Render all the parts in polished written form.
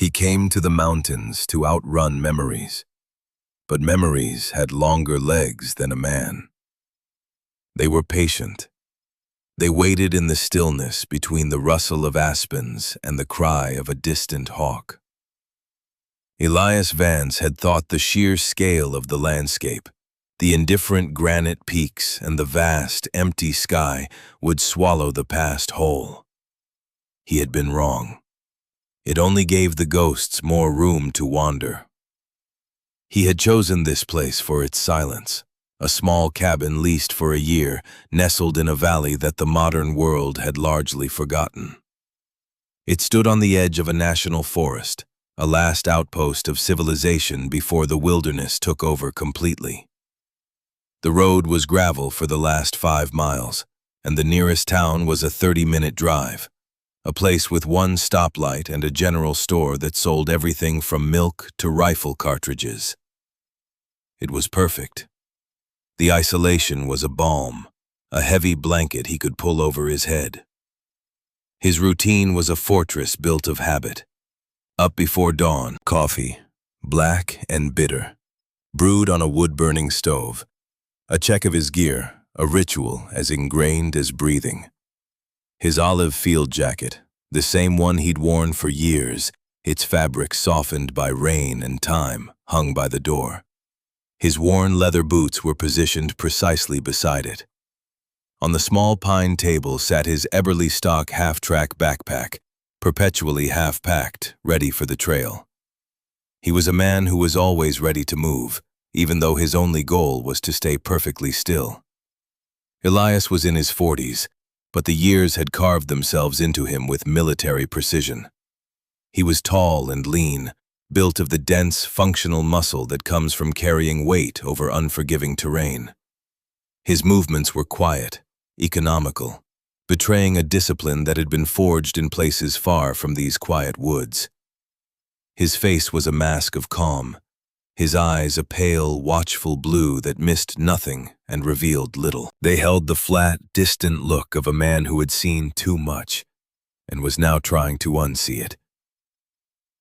He came to the mountains to outrun memories, but memories had longer legs than a man. They were patient. They waited in the stillness between the rustle of aspens and the cry of a distant hawk. Elias Vance had thought the sheer scale of the landscape, the indifferent granite peaks and the vast, empty sky would swallow the past whole. He had been wrong. It only gave the ghosts more room to wander. He had chosen this place for its silence, a small cabin leased for a year, nestled in a valley that the modern world had largely forgotten. It stood on the edge of a national forest, a last outpost of civilization before the wilderness took over completely. The road was gravel for the last 5 miles, and the nearest town was a 30-minute drive, a place with one stoplight and a general store that sold everything from milk to rifle cartridges. It was perfect. The isolation was a balm, a heavy blanket he could pull over his head. His routine was a fortress built of habit. Up before dawn, coffee, black and bitter, brewed on a wood-burning stove. A check of his gear, a ritual as ingrained as breathing. His olive field jacket, the same one he'd worn for years, its fabric softened by rain and time, hung by the door. His worn leather boots were positioned precisely beside it. On the small pine table sat his Eberly stock half-track backpack, perpetually half-packed, ready for the trail. He was a man who was always ready to move, even though his only goal was to stay perfectly still. Elias was in his 40s, but the years had carved themselves into him with military precision. He was tall and lean, built of the dense, functional muscle that comes from carrying weight over unforgiving terrain. His movements were quiet, economical, betraying a discipline that had been forged in places far from these quiet woods. His face was a mask of calm, his eyes a pale, watchful blue that missed nothing and revealed little. They held the flat, distant look of a man who had seen too much and was now trying to unsee it.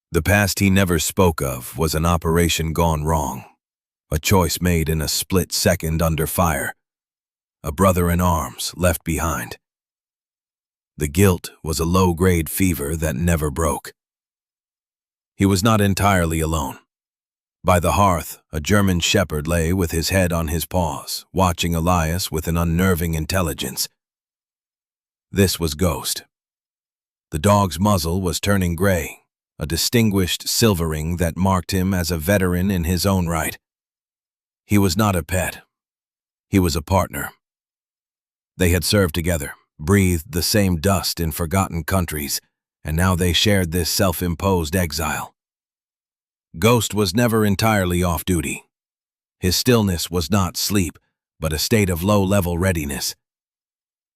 The past he never spoke of was an operation gone wrong, a choice made in a split second under fire, a brother in arms left behind. The guilt was a low-grade fever that never broke. He was not entirely alone. By the hearth, a German shepherd lay with his head on his paws, watching Elias with an unnerving intelligence. This was Ghost. The dog's muzzle was turning gray, a distinguished silvering that marked him as a veteran in his own right. He was not a pet. He was a partner. They had served together, breathed the same dust in forgotten countries, and now they shared this self-imposed exile. Ghost was never entirely off duty. His stillness was not sleep, but a state of low-level readiness.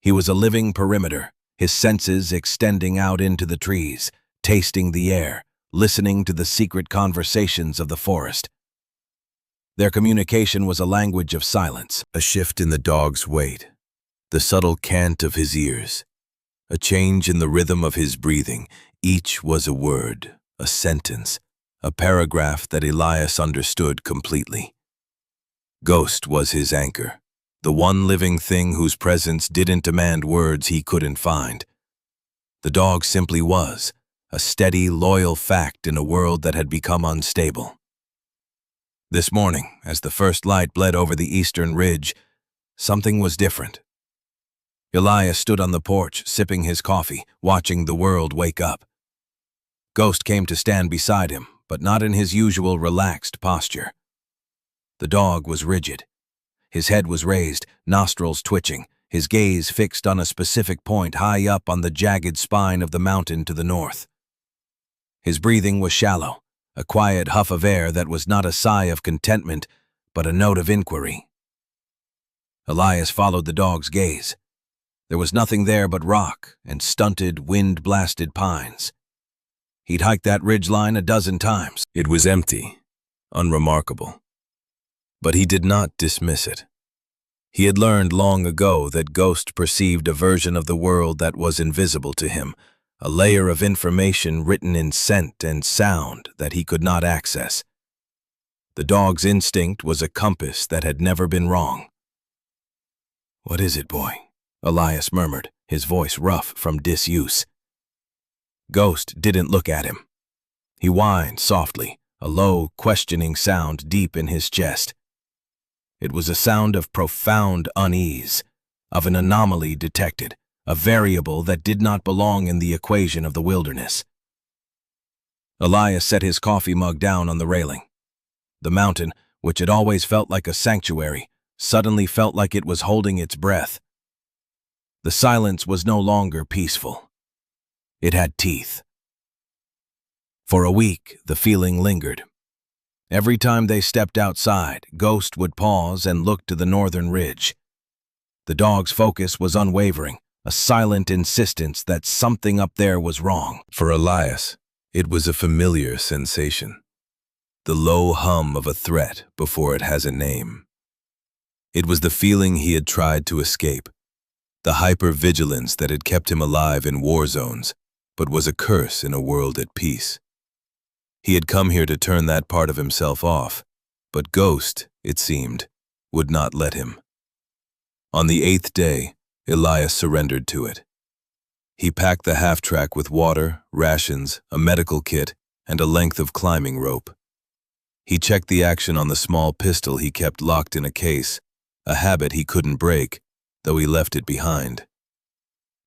He was a living perimeter, his senses extending out into the trees, tasting the air, listening to the secret conversations of the forest. Their communication was a language of silence, a shift in the dog's weight, the subtle cant of his ears, a change in the rhythm of his breathing. Each was a word, a sentence, a paragraph that Elias understood completely. Ghost was his anchor, the one living thing whose presence didn't demand words he couldn't find. The dog simply was, a steady, loyal fact in a world that had become unstable. This morning, as the first light bled over the eastern ridge, something was different. Elias stood on the porch, sipping his coffee, watching the world wake up. Ghost came to stand beside him, but not in his usual relaxed posture. The dog was rigid. His head was raised, nostrils twitching, his gaze fixed on a specific point high up on the jagged spine of the mountain to the north. His breathing was shallow, a quiet huff of air that was not a sigh of contentment, but a note of inquiry. Elias followed the dog's gaze. There was nothing there but rock and stunted, wind-blasted pines. He'd hiked that ridgeline a dozen times. It was empty, unremarkable. But he did not dismiss it. He had learned long ago that Ghost perceived a version of the world that was invisible to him, a layer of information written in scent and sound that he could not access. The dog's instinct was a compass that had never been wrong. "What is it, boy?" Elias murmured, his voice rough from disuse. Ghost didn't look at him. He whined softly, a low, questioning sound deep in his chest. It was a sound of profound unease, of an anomaly detected, a variable that did not belong in the equation of the wilderness. Elias set his coffee mug down on the railing. The mountain, which had always felt like a sanctuary, suddenly felt like it was holding its breath. The silence was no longer peaceful. It had teeth. For a week, the feeling lingered. Every time they stepped outside, Ghost would pause and look to the northern ridge. The dog's focus was unwavering, a silent insistence that something up there was wrong. For Elias, it was a familiar sensation. The low hum of a threat before it has a name. It was the feeling he had tried to escape, the hyper-vigilance that had kept him alive in war zones, but was a curse in a world at peace. He had come here to turn that part of himself off, but Ghost, it seemed, would not let him. On the 8th day, Elias surrendered to it. He packed the half-track with water, rations, a medical kit, and a length of climbing rope. He checked the action on the small pistol he kept locked in a case, a habit he couldn't break, though he left it behind.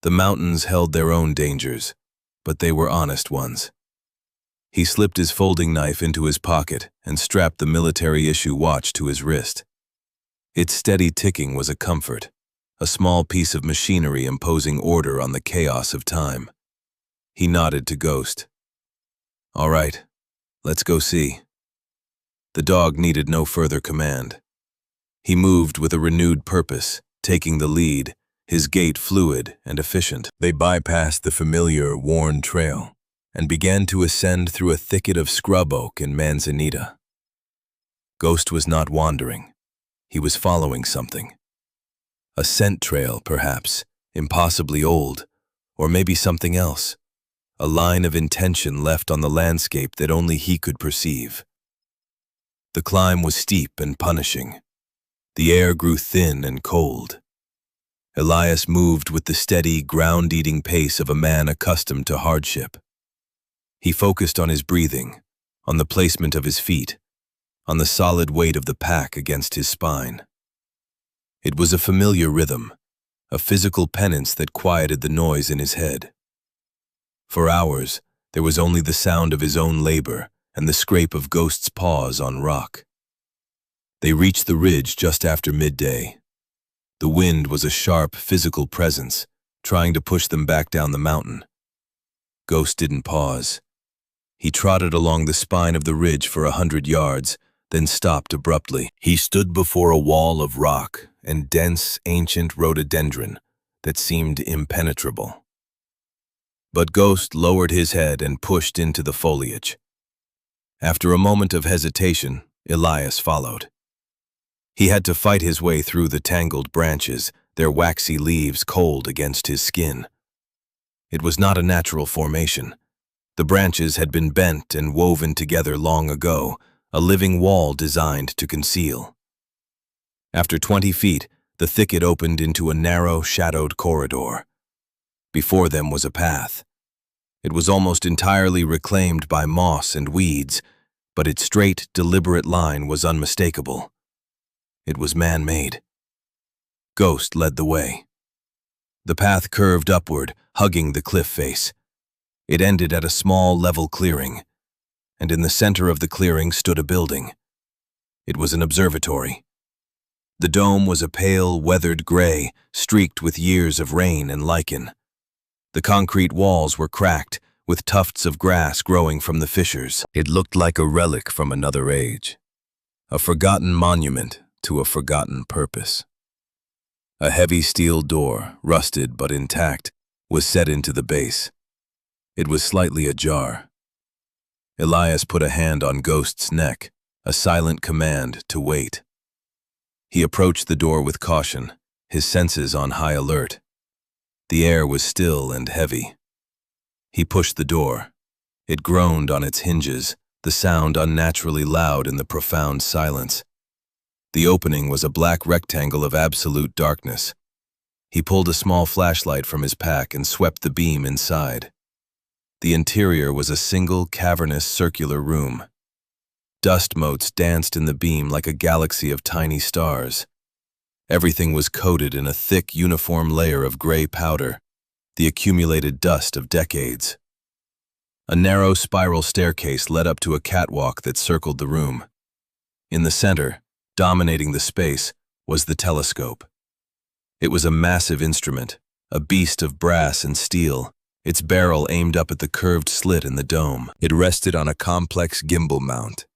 The mountains held their own dangers, but they were honest ones. He slipped his folding knife into his pocket and strapped the military-issue watch to his wrist. Its steady ticking was a comfort, a small piece of machinery imposing order on the chaos of time. He nodded to Ghost. "All right, let's go see." The dog needed no further command. He moved with a renewed purpose, taking the lead, his gait fluid and efficient. They bypassed the familiar, worn trail and began to ascend through a thicket of scrub oak and manzanita. Ghost was not wandering. He was following something. A scent trail, perhaps, impossibly old, or maybe something else. A line of intention left on the landscape that only he could perceive. The climb was steep and punishing. The air grew thin and cold. Elias moved with the steady, ground-eating pace of a man accustomed to hardship. He focused on his breathing, on the placement of his feet, on the solid weight of the pack against his spine. It was a familiar rhythm, a physical penance that quieted the noise in his head. For hours, there was only the sound of his own labor and the scrape of Ghost's paws on rock. They reached the ridge just after midday. The wind was a sharp, physical presence, trying to push them back down the mountain. Ghost didn't pause. He trotted along the spine of the ridge for 100 yards, then stopped abruptly. He stood before a wall of rock and dense, ancient rhododendron that seemed impenetrable. But Ghost lowered his head and pushed into the foliage. After a moment of hesitation, Elias followed. He had to fight his way through the tangled branches, their waxy leaves cold against his skin. It was not a natural formation. The branches had been bent and woven together long ago, a living wall designed to conceal. After 20 feet, the thicket opened into a narrow, shadowed corridor. Before them was a path. It was almost entirely reclaimed by moss and weeds, but its straight, deliberate line was unmistakable. It was man-made. Ghost led the way. The path curved upward, hugging the cliff face. It ended at a small, level clearing, and in the center of the clearing stood a building. It was an observatory. The dome was a pale, weathered gray, streaked with years of rain and lichen. The concrete walls were cracked, with tufts of grass growing from the fissures. It looked like a relic from another age, a forgotten monument to a forgotten purpose. A heavy steel door, rusted but intact, was set into the base. It was slightly ajar. Elias put a hand on Ghost's neck, a silent command to wait. He approached the door with caution, his senses on high alert. The air was still and heavy. He pushed the door. It groaned on its hinges, the sound unnaturally loud in the profound silence. The opening was a black rectangle of absolute darkness. He pulled a small flashlight from his pack and swept the beam inside. The interior was a single, cavernous, circular room. Dust motes danced in the beam like a galaxy of tiny stars. Everything was coated in a thick, uniform layer of gray powder, the accumulated dust of decades. A narrow spiral staircase led up to a catwalk that circled the room. In the center, dominating the space, was the telescope. It was a massive instrument, a beast of brass and steel, its barrel aimed up at the curved slit in the dome. It rested on a complex gimbal mount,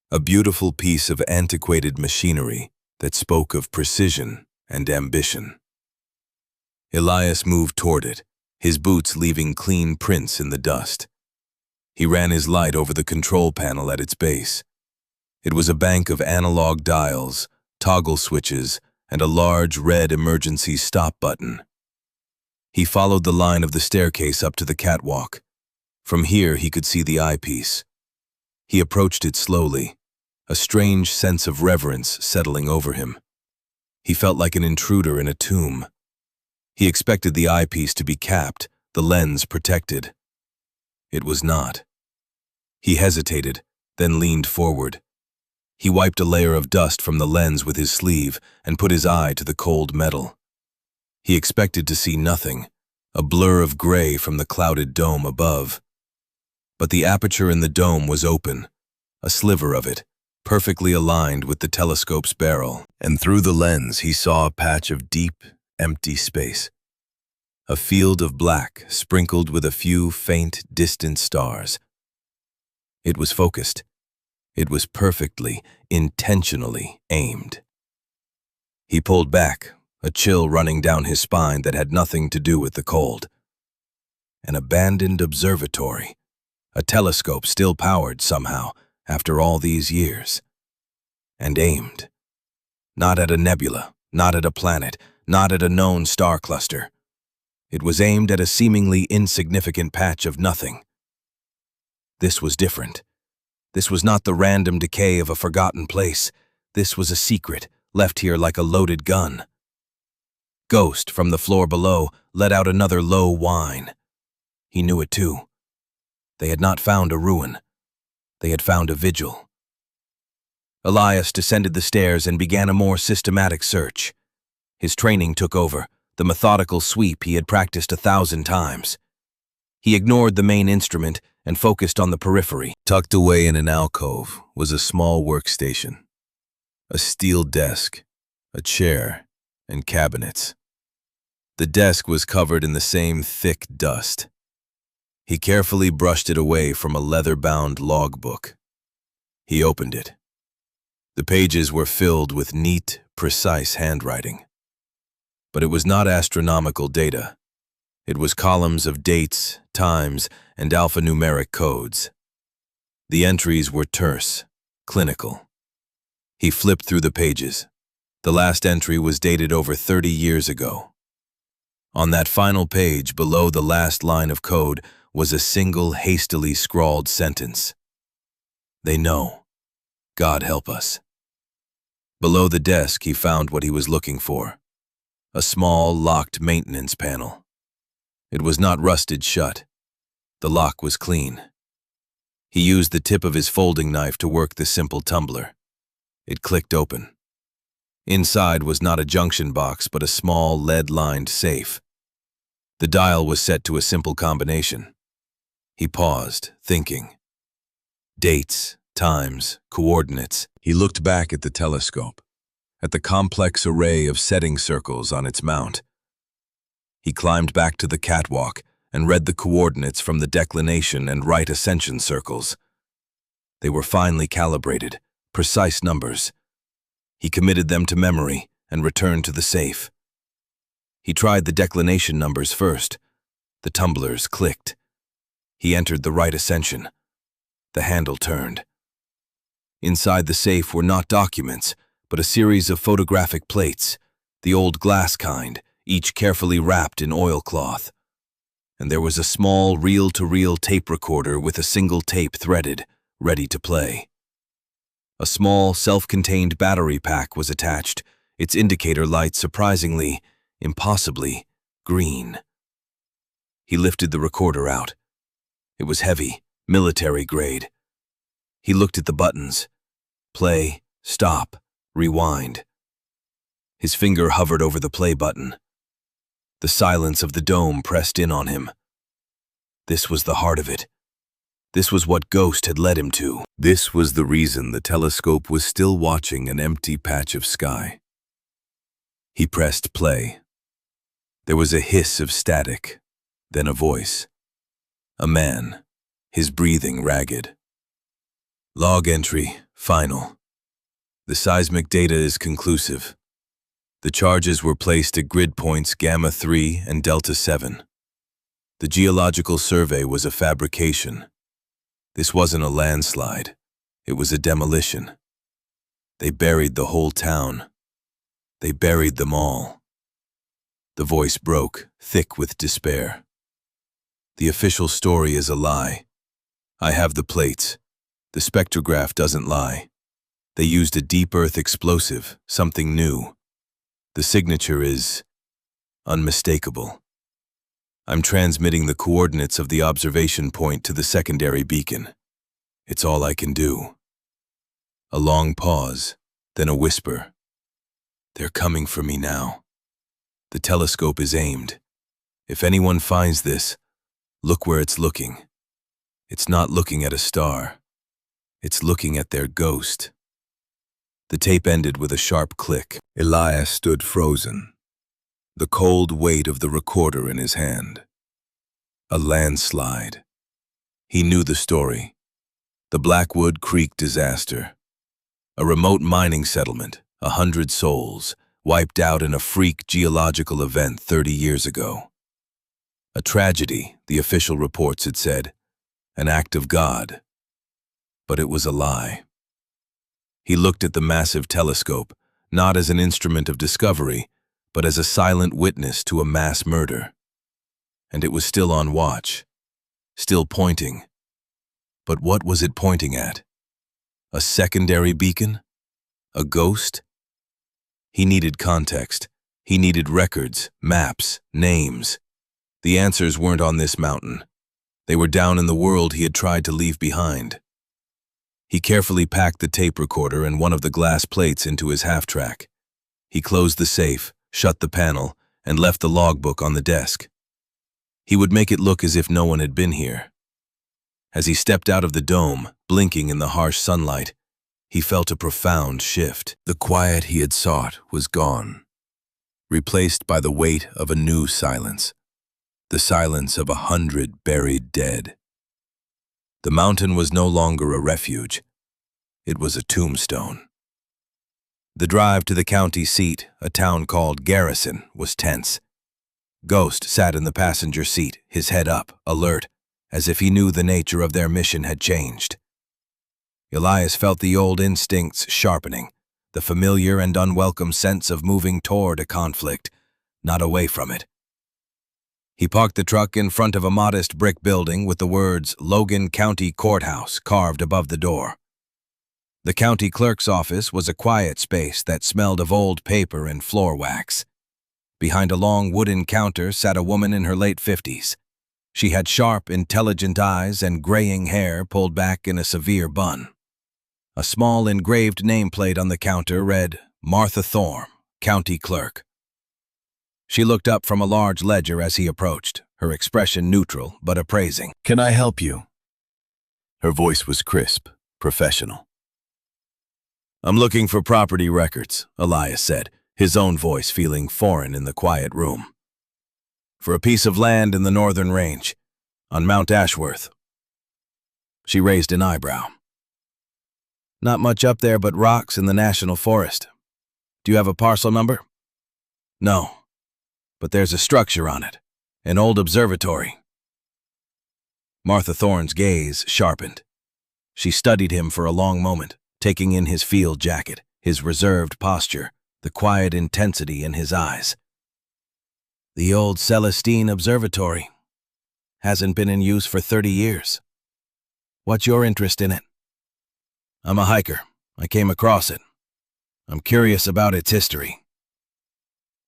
a beautiful piece of antiquated machinery that spoke of precision and ambition. Elias moved toward it, his boots leaving clean prints in the dust. He ran his light over the control panel at its base. It was a bank of analog dials, toggle switches, and a large red emergency stop button. He followed the line of the staircase up to the catwalk. From here he could see the eyepiece. He approached it slowly, a strange sense of reverence settling over him. He felt like an intruder in a tomb. He expected the eyepiece to be capped, the lens protected. It was not. He hesitated, then leaned forward. He wiped a layer of dust from the lens with his sleeve and put his eye to the cold metal. He expected to see nothing, a blur of gray from the clouded dome above. But the aperture in the dome was open, a sliver of it, perfectly aligned with the telescope's barrel, and through the lens he saw a patch of deep, empty space. A field of black sprinkled with a few faint, distant stars. It was focused. It was perfectly, intentionally aimed. He pulled back, a chill running down his spine that had nothing to do with the cold. An abandoned observatory, a telescope still powered somehow after all these years. And aimed. Not at a nebula, not at a planet, not at a known star cluster. It was aimed at a seemingly insignificant patch of nothing. This was different. This was not the random decay of a forgotten place. This was a secret, left here like a loaded gun. Ghost, from the floor below, let out another low whine. He knew it too. They had not found a ruin. They had found a vigil. Elias descended the stairs and began a more systematic search. His training took over, the methodical sweep he had practiced 1,000 times. He ignored the main instrument and focused on the periphery. Tucked away in an alcove was a small workstation. A steel desk, a chair, and cabinets. The desk was covered in the same thick dust. He carefully brushed it away from a leather-bound logbook. He opened it. The pages were filled with neat, precise handwriting. But it was not astronomical data. It was columns of dates, times, and alphanumeric codes. The entries were terse, clinical. He flipped through the pages. The last entry was dated over 30 years ago. On that final page, below the last line of code, was a single hastily scrawled sentence. They know. God help us. Below the desk, he found what he was looking for. A small, locked maintenance panel. It was not rusted shut. The lock was clean. He used the tip of his folding knife to work the simple tumbler. It clicked open. Inside was not a junction box, but a small, lead-lined safe. The dial was set to a simple combination. He paused, thinking. Dates, times, coordinates. He looked back at the telescope, at the complex array of setting circles on its mount. He climbed back to the catwalk and read the coordinates from the declination and right ascension circles. They were finely calibrated, precise numbers. He committed them to memory and returned to the safe. He tried the declination numbers first. The tumblers clicked. He entered the right ascension. The handle turned. Inside the safe were not documents, but a series of photographic plates, the old glass kind, each carefully wrapped in oilcloth. and there was a small reel-to-reel tape recorder with a single tape threaded, ready to play. A small, self-contained battery pack was attached, its indicator light surprisingly, impossibly, green. He lifted the recorder out. It was heavy, military grade. He looked at the buttons. Play, stop, rewind. His finger hovered over the play button. The silence of the dome pressed in on him. This was the heart of it. This was what Ghost had led him to. This was the reason the telescope was still watching an empty patch of sky. He pressed play. There was a hiss of static, then a voice. A man, his breathing ragged. Log entry, final. The seismic data is conclusive. The charges were placed at grid points Gamma 3 and Delta 7. The geological survey was a fabrication. This wasn't a landslide. It was a demolition. They buried the whole town. They buried them all. The voice broke, thick with despair. The official story is a lie. I have the plates. The spectrograph doesn't lie. They used a deep earth explosive, something new. The signature is unmistakable. I'm transmitting the coordinates of the observation point to the secondary beacon. It's all I can do. A long pause, then a whisper. They're coming for me now. The telescope is aimed. If anyone finds this, look where it's looking. It's not looking at a star. It's looking at their ghost. The tape ended with a sharp click. Elias stood frozen, the cold weight of the recorder in his hand. A landslide. He knew the story. The Blackwood Creek disaster. A remote mining settlement, 100 souls, wiped out in a freak geological event 30 years ago. A tragedy, the official reports had said, an act of God. But it was a lie. He looked at the massive telescope, not as an instrument of discovery, but as a silent witness to a mass murder. And it was still on watch, still pointing. But what was it pointing at? A secondary beacon? A ghost? He needed context. He needed records, maps, names. The answers weren't on this mountain. They were down in the world he had tried to leave behind. He carefully packed the tape recorder and one of the glass plates into his half-track. He closed the safe, shut the panel, and left the logbook on the desk. He would make it look as if no one had been here. As he stepped out of the dome, blinking in the harsh sunlight, he felt a profound shift. The quiet he had sought was gone, replaced by the weight of a new silence, the silence of 100 buried dead. The mountain was no longer a refuge. It was a tombstone. The drive to the county seat, a town called Garrison, was tense. Ghost sat in the passenger seat, his head up, alert, as if he knew the nature of their mission had changed. Elias felt the old instincts sharpening, the familiar and unwelcome sense of moving toward a conflict, not away from it. He parked the truck in front of a modest brick building with the words Logan County Courthouse carved above the door. The county clerk's office was a quiet space that smelled of old paper and floor wax. Behind a long wooden counter sat a woman in her late 50s. She had sharp, intelligent eyes and graying hair pulled back in a severe bun. A small engraved nameplate on the counter read, Martha Thorne, County Clerk. She looked up from a large ledger as he approached, her expression neutral but appraising. Can I help you? Her voice was crisp, professional. I'm looking for property records, Elias said, his own voice feeling foreign in the quiet room. For a piece of land in the northern range, on Mount Ashworth. She raised an eyebrow. Not much up there but rocks in the national forest. Do you have a parcel number? No. But there's a structure on it, an old observatory. Martha Thorne's gaze sharpened. She studied him for a long moment, taking in his field jacket, his reserved posture, the quiet intensity in his eyes. The old Celestine Observatory. Hasn't been in use for 30 years. What's your interest in it? I'm a hiker. I came across it. I'm curious about its history.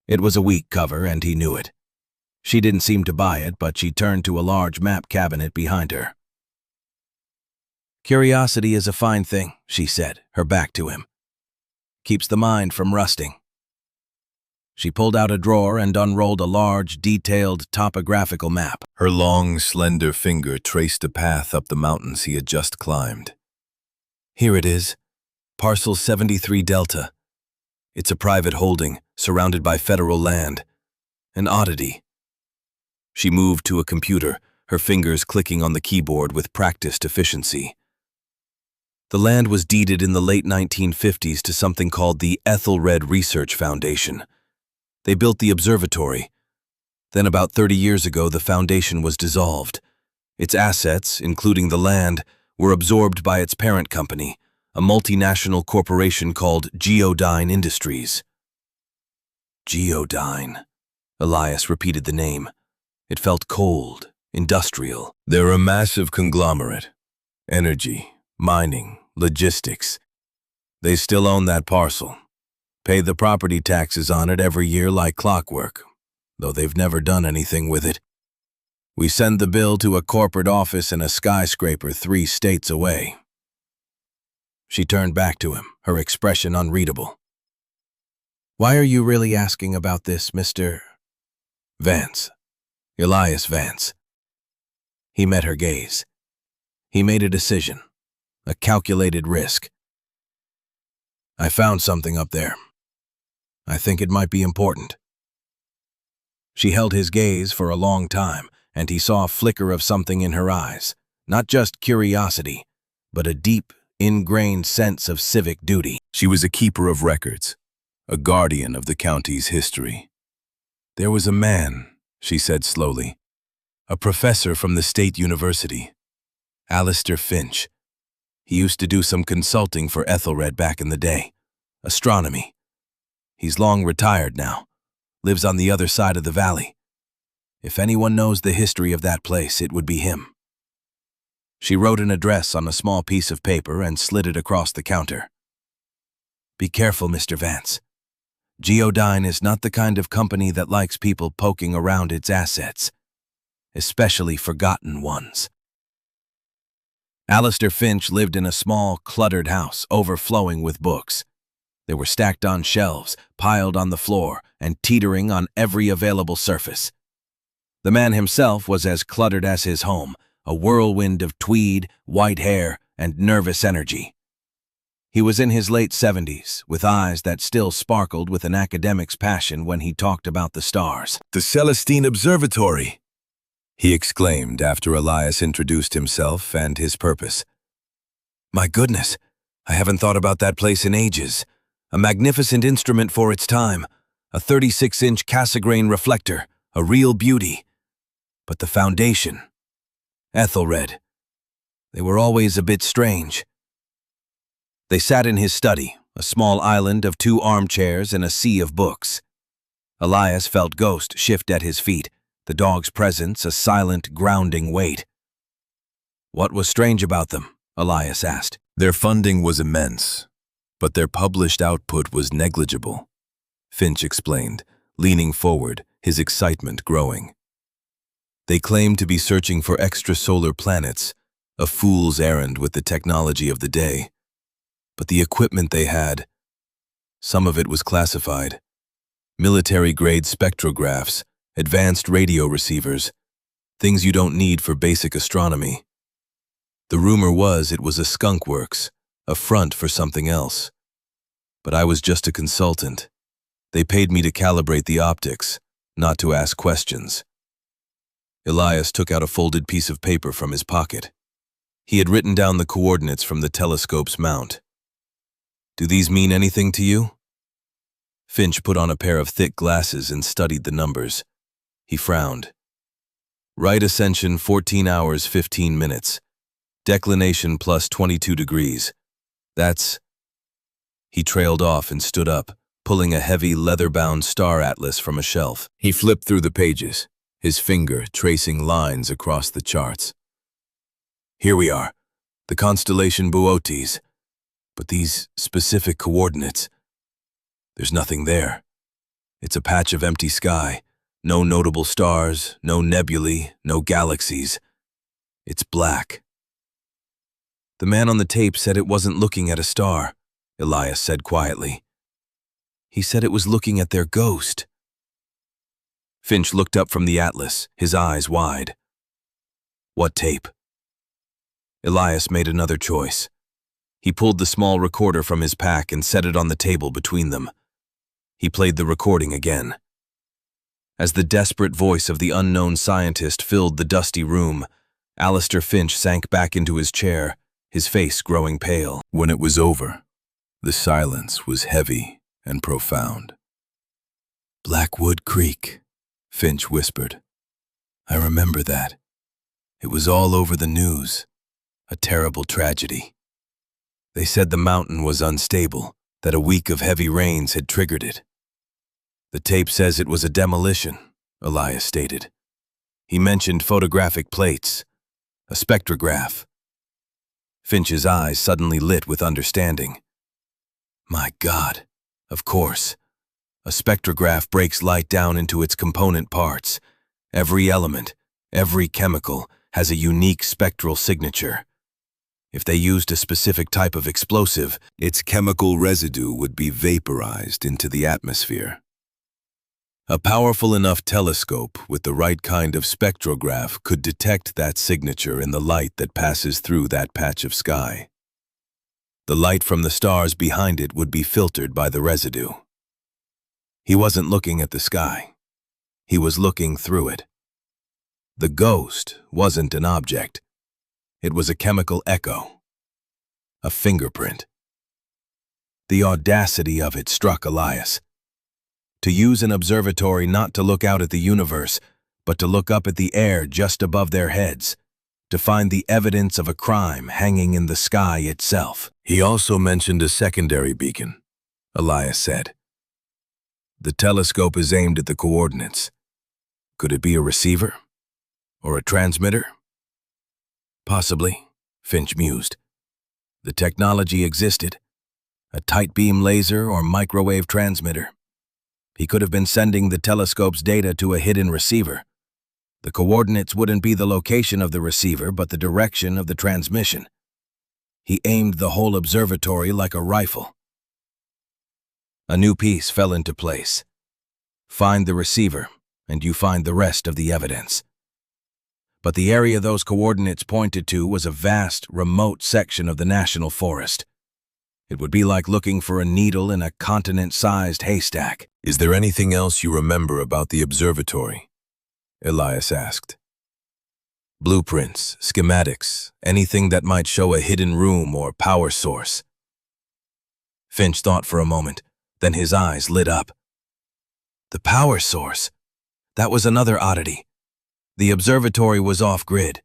It was a weak cover, and he knew it. She didn't seem to buy it, but she turned to a large map cabinet behind her. Curiosity is a fine thing, she said, her back to him. Keeps the mind from rusting. She pulled out a drawer and unrolled a large, detailed topographical map. Her long, slender finger traced a path up the mountains he had just climbed. Here it is, Parcel 73 Delta. It's a private holding, surrounded by federal land. An oddity. She moved to a computer, her fingers clicking on the keyboard with practiced efficiency. The land was deeded in the late 1950s to something called the Ethelred Research Foundation. They built the Observatory. Then about 30 years ago, the foundation was dissolved. Its assets, including the land, were absorbed by its parent company, a multinational corporation called Geodyne Industries. Geodyne. Elias repeated the name. It felt cold, industrial. They're a massive conglomerate. Energy, mining, logistics. They still own that parcel. Pay the property taxes on it every year like clockwork, though they've never done anything with it. We send the bill to a corporate office in a skyscraper 3 states away. She turned back to him, her expression unreadable. Why are you really asking about this, Mr. Vance? Elias Vance. He met her gaze. He made a decision, a calculated risk. I found something up there. I think it might be important. She held his gaze for a long time, and he saw a flicker of something in her eyes, not just curiosity, but a deep, ingrained sense of civic duty. She was a keeper of records, a guardian of the county's history. There was a man, she said slowly, a professor from the state university, Alistair Finch. He used to do some consulting for Ethelred back in the day, astronomy. He's long retired now, lives on the other side of the valley. If anyone knows the history of that place, it would be him. She wrote an address on a small piece of paper and slid it across the counter. Be careful, Mr. Vance. Geodyne is not the kind of company that likes people poking around its assets, especially forgotten ones. Alistair Finch lived in a small, cluttered house overflowing with books. They were stacked on shelves, piled on the floor, and teetering on every available surface. The man himself was as cluttered as his home, a whirlwind of tweed, white hair, and nervous energy. He was in his late 70s, with eyes that still sparkled with an academic's passion when he talked about the stars. The Celestine Observatory, he exclaimed after Elias introduced himself and his purpose. My goodness, I haven't thought about that place in ages. A magnificent instrument for its time, a 36-inch Cassegrain reflector, a real beauty. But the foundation, Ethelred, they were always a bit strange. They sat in his study, a small island of 2 armchairs and a sea of books. Elias felt Ghost shift at his feet, the dog's presence a silent, grounding weight. What was strange about them? Elias asked. Their funding was immense, but their published output was negligible, Finch explained, leaning forward, his excitement growing. They claimed to be searching for extrasolar planets, a fool's errand with the technology of the day. But the equipment they had, some of it was classified. Military-grade spectrographs, advanced radio receivers, things you don't need for basic astronomy. The rumor was it was a skunk works, a front for something else. But I was just a consultant. They paid me to calibrate the optics, not to ask questions. Elias took out a folded piece of paper from his pocket. He had written down the coordinates from the telescope's mount. Do these mean anything to you? Finch put on a pair of thick glasses and studied the numbers. He frowned. Right ascension 14 hours 15 minutes. Declination plus 22 degrees. That's... He trailed off and stood up, pulling a heavy leather-bound star atlas from a shelf. He flipped through the pages. his finger tracing lines across the charts. Here we are, the constellation Boötes, but these specific coordinates, there's nothing there. It's a patch of empty sky, no notable stars, no nebulae, no galaxies. It's black. The man on the tape said it wasn't looking at a star, Elias said quietly. He said it was looking at their ghost. Finch looked up from the atlas, his eyes wide. What tape? Elias made another choice. He pulled the small recorder from his pack and set it on the table between them. He played the recording again. As the desperate voice of the unknown scientist filled the dusty room, Alistair Finch sank back into his chair, his face growing pale. When it was over, the silence was heavy and profound. Blackwood Creek, Finch whispered. I remember that. It was all over the news. A terrible tragedy. They said the mountain was unstable, that a week of heavy rains had triggered it. The tape says it was a demolition, Elias stated. He mentioned photographic plates, a spectrograph. Finch's eyes suddenly lit with understanding. My God, of course. A spectrograph breaks light down into its component parts. Every element, every chemical, has a unique spectral signature. If they used a specific type of explosive, its chemical residue would be vaporized into the atmosphere. A powerful enough telescope with the right kind of spectrograph could detect that signature in the light that passes through that patch of sky. The light from the stars behind it would be filtered by the residue. He wasn't looking at the sky. He was looking through it. The ghost wasn't an object. It was a chemical echo. A fingerprint. The audacity of it struck Elias. To use an observatory not to look out at the universe, but to look up at the air just above their heads, to find the evidence of a crime hanging in the sky itself. He also mentioned a secondary beacon, Elias said. The telescope is aimed at the coordinates. Could it be a receiver? Or a transmitter? Possibly, Finch mused. The technology existed. A tight beam laser or microwave transmitter. He could have been sending the telescope's data to a hidden receiver. The coordinates wouldn't be the location of the receiver, but the direction of the transmission. He aimed the whole observatory like a rifle. A new piece fell into place. Find the receiver, and you find the rest of the evidence. But the area those coordinates pointed to was a vast, remote section of the national forest. It would be like looking for a needle in a continent-sized haystack. Is there anything else you remember about the observatory? Elias asked. Blueprints, schematics, anything that might show a hidden room or power source. Finch thought for a moment, then his eyes lit up. The power source. That was another oddity. The observatory was off-grid.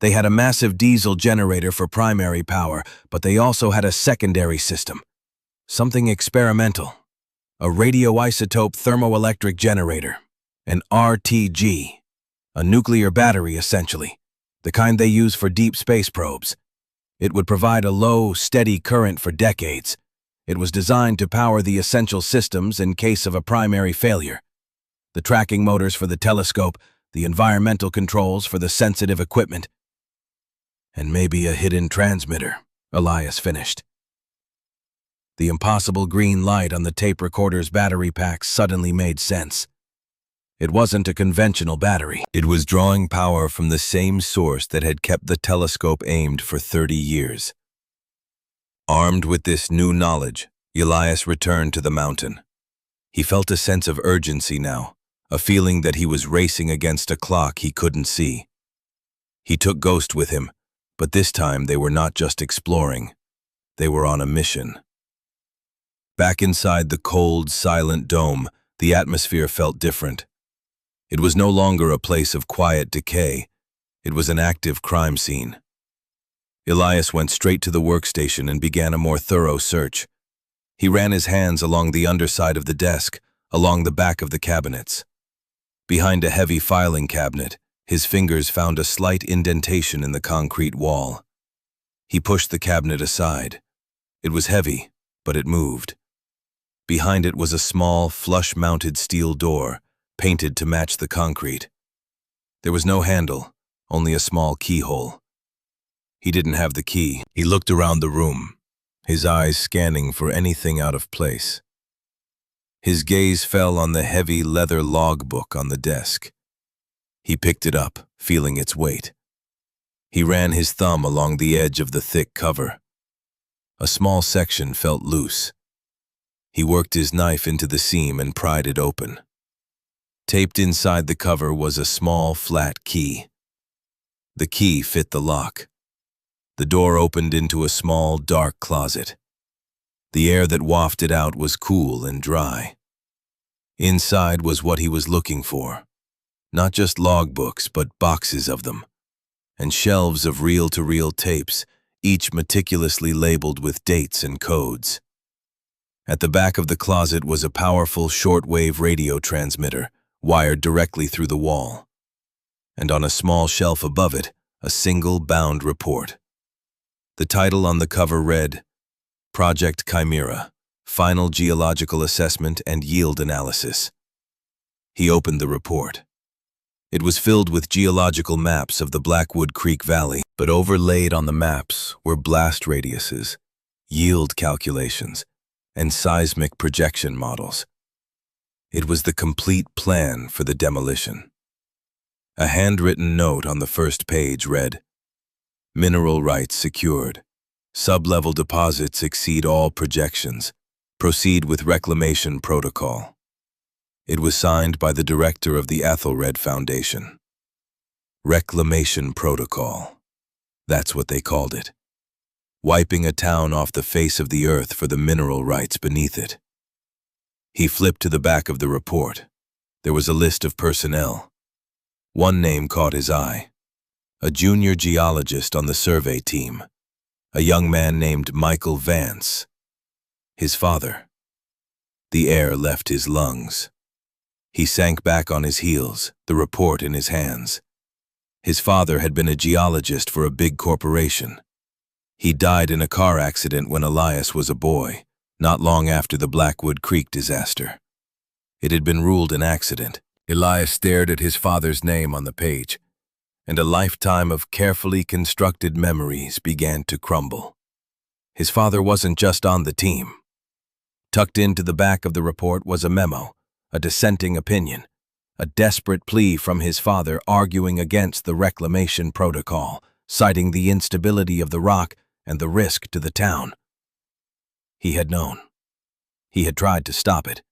They had a massive diesel generator for primary power, but they also had a secondary system. Something experimental. A radioisotope thermoelectric generator. An RTG. A nuclear battery, essentially. The kind they use for deep space probes. It would provide a low, steady current for decades. It was designed to power the essential systems in case of a primary failure. The tracking motors for the telescope, the environmental controls for the sensitive equipment. And maybe a hidden transmitter, Elias finished. The impossible green light on the tape recorder's battery pack suddenly made sense. It wasn't a conventional battery. It was drawing power from the same source that had kept the telescope aimed for 30 years. Armed with this new knowledge, Elias returned to the mountain. He felt a sense of urgency now, a feeling that he was racing against a clock he couldn't see. He took Ghost with him, but this time they were not just exploring. They were on a mission. Back inside the cold, silent dome, the atmosphere felt different. It was no longer a place of quiet decay. It was an active crime scene. Elias went straight to the workstation and began a more thorough search. He ran his hands along the underside of the desk, along the back of the cabinets. Behind a heavy filing cabinet, his fingers found a slight indentation in the concrete wall. He pushed the cabinet aside. It was heavy, but it moved. Behind it was a small, flush-mounted steel door, painted to match the concrete. There was no handle, only a small keyhole. He didn't have the key. He looked around the room, his eyes scanning for anything out of place. His gaze fell on the heavy leather logbook on the desk. He picked it up, feeling its weight. He ran his thumb along the edge of the thick cover. A small section felt loose. He worked his knife into the seam and pried it open. Taped inside the cover was a small, flat key. The key fit the lock. The door opened into a small, dark closet. The air that wafted out was cool and dry. Inside was what he was looking for. Not just logbooks, but boxes of them, and shelves of reel-to-reel tapes, each meticulously labeled with dates and codes. At the back of the closet was a powerful shortwave radio transmitter, wired directly through the wall. And on a small shelf above it, a single bound report. The title on the cover read, Project Chimera, Final Geological Assessment and Yield Analysis. He opened the report. It was filled with geological maps of the Blackwood Creek Valley, but overlaid on the maps were blast radiuses, yield calculations, and seismic projection models. It was the complete plan for the demolition. A handwritten note on the first page read, Mineral rights secured. Sublevel deposits exceed all projections. Proceed with reclamation protocol. It was signed by the director of the Ethelred Foundation. Reclamation protocol. That's what they called it. Wiping a town off the face of the earth for the mineral rights beneath it. He flipped to the back of the report. There was a list of personnel. One name caught his eye. A junior geologist on the survey team. A young man named Michael Vance. His father. The air left his lungs. He sank back on his heels, the report in his hands. His father had been a geologist for a big corporation. He died in a car accident when Elias was a boy, not long after the Blackwood Creek disaster. It had been ruled an accident. Elias stared at his father's name on the page, and a lifetime of carefully constructed memories began to crumble. His father wasn't just on the team. Tucked into the back of the report was a memo, a dissenting opinion, a desperate plea from his father arguing against the reclamation protocol, citing the instability of the rock and the risk to the town. He had known. He had tried to stop it.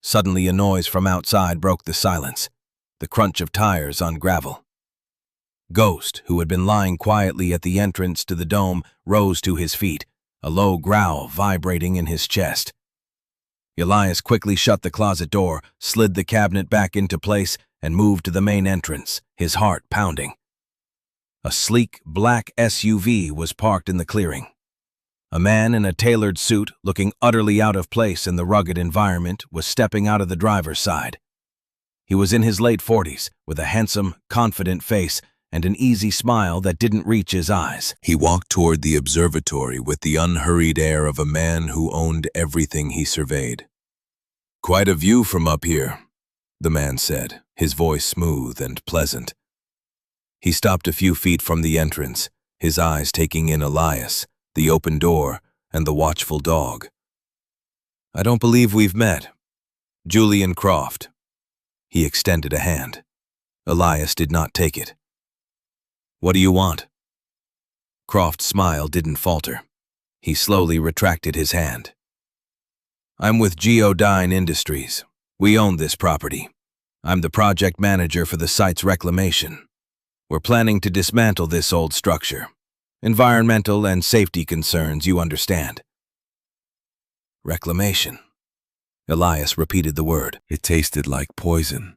Suddenly a noise from outside broke the silence, the crunch of tires on gravel. Ghost, who had been lying quietly at the entrance to the dome, rose to his feet, a low growl vibrating in his chest. Elias quickly shut the closet door, slid the cabinet back into place, and moved to the main entrance, his heart pounding. A sleek, black SUV was parked in the clearing. A man in a tailored suit, looking utterly out of place in the rugged environment, was stepping out of the driver's side. He was in his late 40s, with a handsome, confident face and an easy smile that didn't reach his eyes. He walked toward the observatory with the unhurried air of a man who owned everything he surveyed. "Quite a view from up here," the man said, his voice smooth and pleasant. He stopped a few feet from the entrance, his eyes taking in Elias, the open door, and the watchful dog. "I don't believe we've met. Julian Croft." He extended a hand. Elias did not take it. "What do you want?" Croft's smile didn't falter. He slowly retracted his hand. "I'm with Geodyne Industries. We own this property. I'm the project manager for the site's reclamation. We're planning to dismantle this old structure. Environmental and safety concerns, you understand." Reclamation. Elias repeated the word. It tasted like poison.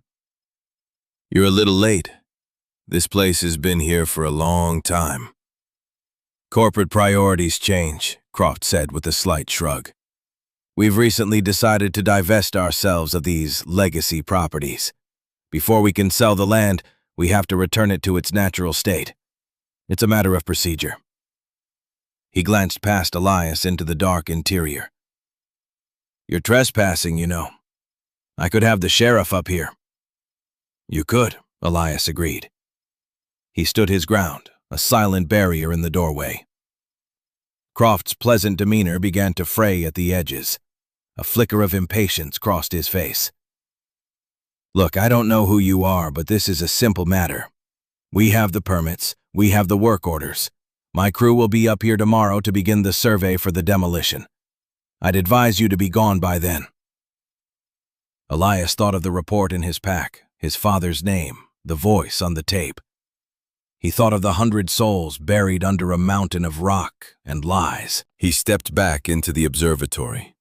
"You're a little late. This place has been here for a long time." "Corporate priorities change," Croft said with a slight shrug. "We've recently decided to divest ourselves of these legacy properties. Before we can sell the land, we have to return it to its natural state. It's a matter of procedure. He glanced past Elias into the dark interior. You're trespassing, you know. I could have the sheriff up here. You could, Elias agreed. He stood his ground, a silent barrier in the doorway. Croft's pleasant demeanor began to fray at the edges. A flicker of impatience crossed his face. Look, I don't know who you are, but this is a simple matter. We have the permits, we have the work orders. My crew will be up here tomorrow to begin the survey for the demolition. I'd advise you to be gone by then. Elias thought of the report in his pack, his father's name, the voice on the tape. He thought of the 100 souls buried under a mountain of rock and lies. He stepped back into the observatory,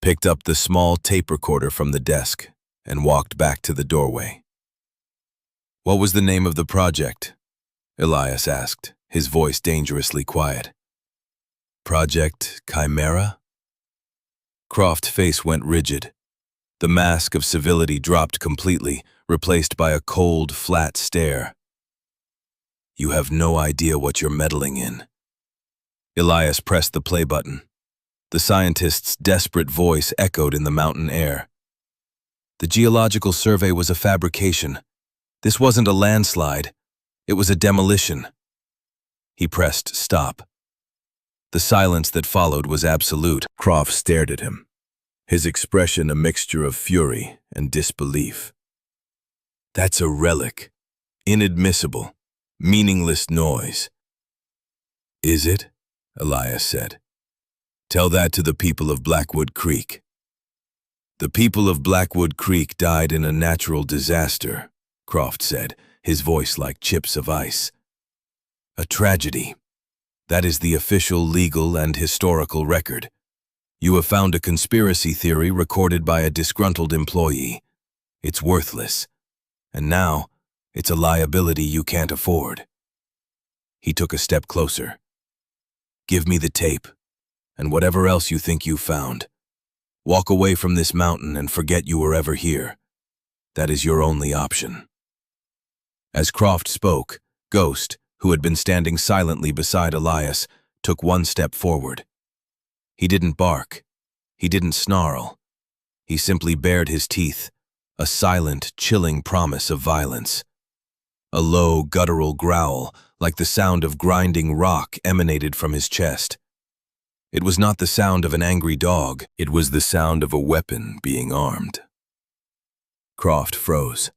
picked up the small tape recorder from the desk, and walked back to the doorway. What was the name of the project? Elias asked, his voice dangerously quiet. Project Chimera? Croft's face went rigid. The mask of civility dropped completely, replaced by a cold, flat stare. You have no idea what you're meddling in. Elias pressed the play button. The scientist's desperate voice echoed in the mountain air. The geological survey was a fabrication. This wasn't a landslide. It was a demolition. He pressed stop. The silence that followed was absolute. Croft stared at him, his expression a mixture of fury and disbelief. That's a relic. Inadmissible. Meaningless noise. Is it? Elias said. Tell that to the people of Blackwood Creek. The people of Blackwood Creek died in a natural disaster, Croft said, his voice like chips of ice. A tragedy. That is the official legal and historical record. You have found a conspiracy theory recorded by a disgruntled employee. It's worthless. And now, it's a liability you can't afford. He took a step closer. Give me the tape, and whatever else you think you found. Walk away from this mountain and forget you were ever here. That is your only option. As Croft spoke, Ghost, who had been standing silently beside Elias, took one step forward. He didn't bark. He didn't snarl. He simply bared his teeth, a silent, chilling promise of violence. A low, guttural growl, like the sound of grinding rock, emanated from his chest. It was not the sound of an angry dog, it was the sound of a weapon being armed. Croft froze.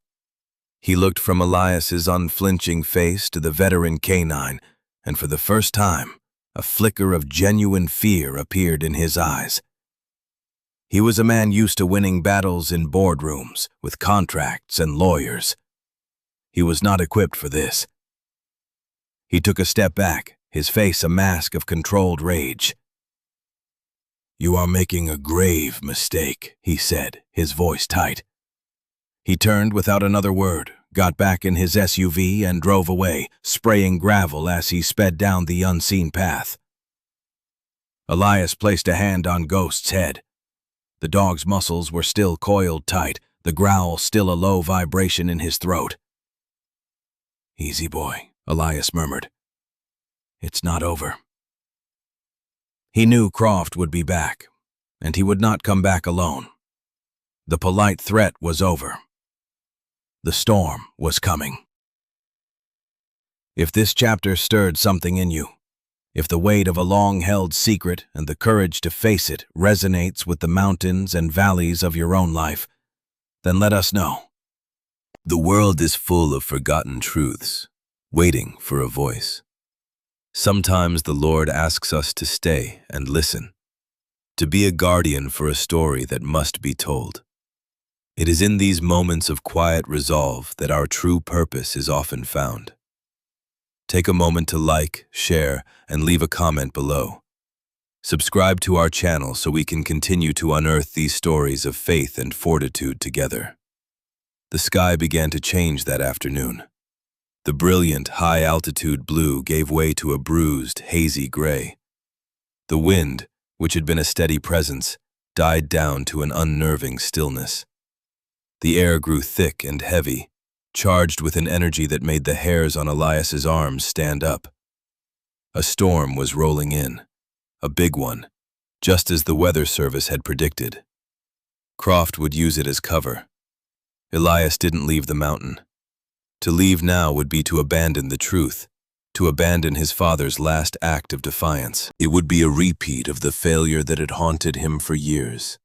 He looked from Elias's unflinching face to the veteran canine, and for the first time, a flicker of genuine fear appeared in his eyes. He was a man used to winning battles in boardrooms, with contracts and lawyers. He was not equipped for this. He took a step back, his face a mask of controlled rage. You are making a grave mistake, he said, his voice tight. He turned without another word, got back in his SUV and drove away, spraying gravel as he sped down the unseen path. Elias placed a hand on Ghost's head. The dog's muscles were still coiled tight, the growl still a low vibration in his throat. Easy, boy, Elias murmured. It's not over. He knew Croft would be back, and he would not come back alone. The polite threat was over. The storm was coming. If this chapter stirred something in you, if the weight of a long-held secret and the courage to face it resonates with the mountains and valleys of your own life, then let us know. The world is full of forgotten truths, waiting for a voice. Sometimes the Lord asks us to stay and listen, to be a guardian for a story that must be told. It is in these moments of quiet resolve that our true purpose is often found. Take a moment to like, share, and leave a comment below. Subscribe to our channel so we can continue to unearth these stories of faith and fortitude together. The sky began to change that afternoon. The brilliant, high-altitude blue gave way to a bruised, hazy gray. The wind, which had been a steady presence, died down to an unnerving stillness. The air grew thick and heavy, charged with an energy that made the hairs on Elias's arms stand up. A storm was rolling in, a big one, just as the weather service had predicted. Croft would use it as cover. Elias didn't leave the mountain. To leave now would be to abandon the truth, to abandon his father's last act of defiance. It would be a repeat of the failure that had haunted him for years,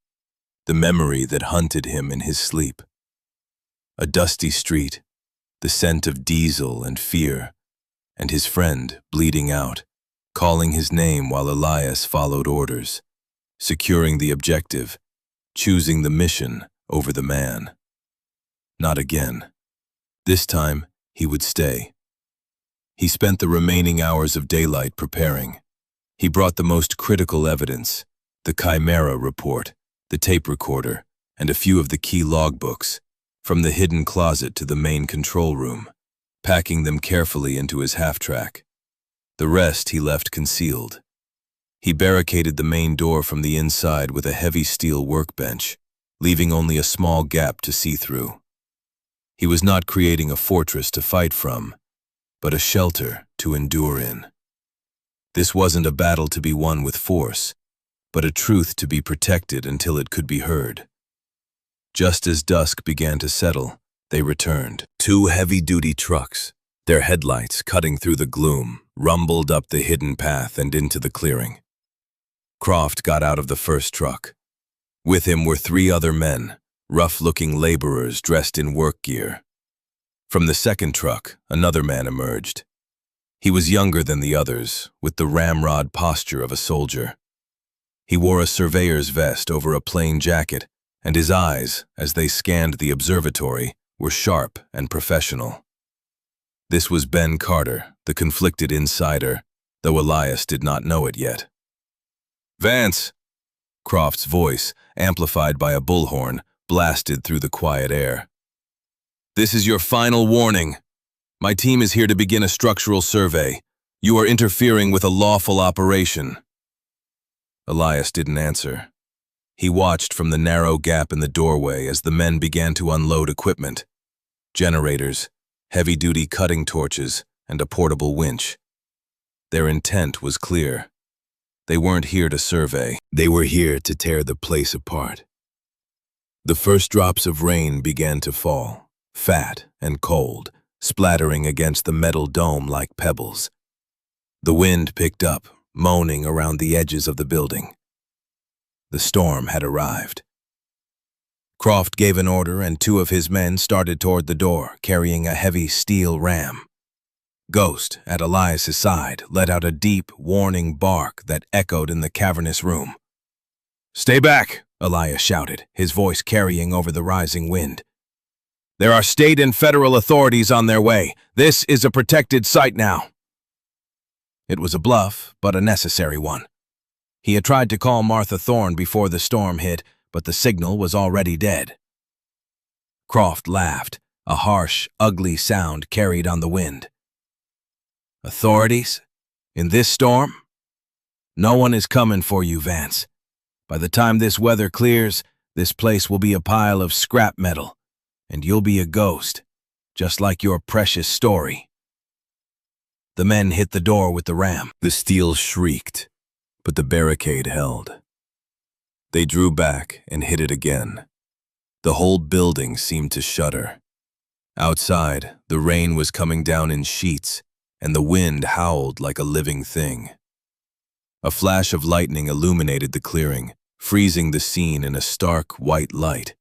the memory that hunted him in his sleep. A dusty street, the scent of diesel and fear, and his friend bleeding out, calling his name while Elias followed orders, securing the objective, choosing the mission over the man. Not again. This time, he would stay. He spent the remaining hours of daylight preparing. He brought the most critical evidence, the Chimera report, the tape recorder, and a few of the key logbooks, from the hidden closet to the main control room, packing them carefully into his half-track. The rest he left concealed. He barricaded the main door from the inside with a heavy steel workbench, leaving only a small gap to see through. He was not creating a fortress to fight from, but a shelter to endure in. This wasn't a battle to be won with force, but a truth to be protected until it could be heard. Just as dusk began to settle, they returned. 2 heavy-duty trucks, their headlights cutting through the gloom, rumbled up the hidden path and into the clearing. Croft got out of the first truck. With him were 3 other men, rough-looking laborers dressed in work gear. From the second truck, another man emerged. He was younger than the others, with the ramrod posture of a soldier. He wore a surveyor's vest over a plain jacket, and his eyes, as they scanned the observatory, were sharp and professional. This was Ben Carter, the conflicted insider, though Elias did not know it yet. "Vance!" Croft's voice, amplified by a bullhorn, blasted through the quiet air. "This is your final warning. My team is here to begin a structural survey. You are interfering with a lawful operation." Elias didn't answer. He watched from the narrow gap in the doorway as the men began to unload equipment. Generators, heavy-duty cutting torches, and a portable winch. Their intent was clear. They weren't here to survey. They were here to tear the place apart. The first drops of rain began to fall, fat and cold, splattering against the metal dome like pebbles. The wind picked up, moaning around the edges of the building. The storm had arrived. Croft gave an order and 2 of his men started toward the door, carrying a heavy steel ram. Ghost, at Elias's side, let out a deep, warning bark that echoed in the cavernous room. "Stay back!" Elias shouted, his voice carrying over the rising wind. "There are state and federal authorities on their way. This is a protected site now." It was a bluff, but a necessary one. He had tried to call Martha Thorne before the storm hit, but the signal was already dead. Croft laughed, a harsh, ugly sound carried on the wind. "Authorities? In this storm? No one is coming for you, Vance. By the time this weather clears, this place will be a pile of scrap metal, and you'll be a ghost, just like your precious story." The men hit the door with the ram. The steel shrieked, but the barricade held. They drew back and hit it again. The whole building seemed to shudder. Outside, the rain was coming down in sheets, and the wind howled like a living thing. A flash of lightning illuminated the clearing, freezing the scene in a stark white light.